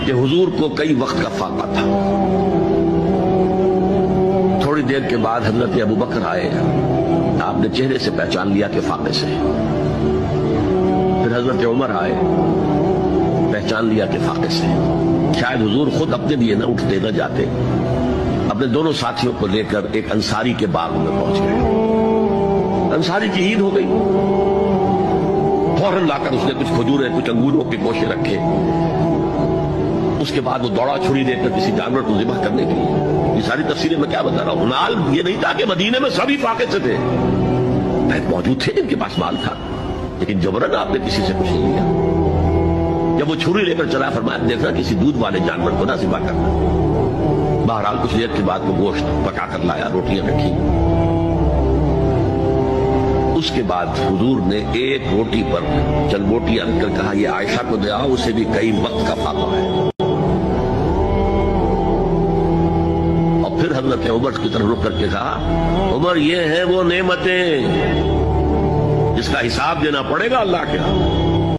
کہ حضور کو کئی وقت کا فاقہ تھا. تھوڑی دیر کے بعد حضرت ابو بکر آئے. آپ نے چہرے سے پہچان لیا کہ فاقے سے. پھر حضرت عمر آئے, پہچان لیا کہ فاقے سے. شاید حضور خود اپنے لیے نہ اٹھتے نہ جاتے, اپنے دونوں ساتھیوں کو لے کر ایک انصاری کے باغ میں پہنچ گئے. انصاری کی عید ہو گئی. فوراً لا کر اس نے کچھ کھجوریں کچھ انگوروں کے گوشے رکھے. اس کے بعد وہ دوڑا چھری دے کر کسی جانور کو ذبح کرنے کے لیے. یہ ساری تفصیلیں میں کیا بتا رہا ہوں. مال یہ نہیں تھا کہ مدینے میں سبھی فاقے سے تھے, موجود تھے جن کے پاس مال تھا, لیکن جبرن آپ نے کسی سے کچھ نہیں لیا. جب وہ چھری لے کر چلا, فرمایا دیکھنا کسی دودھ والے جانور کو نہ ذبح کرنا. بہرحال کچھ دیر کے بعد وہ گوشت پکا کر لایا, روٹیاں رکھی. اس کے بعد حضور نے ایک روٹی پر چند روٹیاں رکھ کر کہا یہ عائشہ کو دے آؤ, اسے بھی کئی وقت کا فاقہ ہے. اور پھر حضرت عمر کی طرف رک کر کے کہا عمر یہ ہیں وہ نعمتیں جس کا حساب دینا پڑے گا اللہ کے ہاں.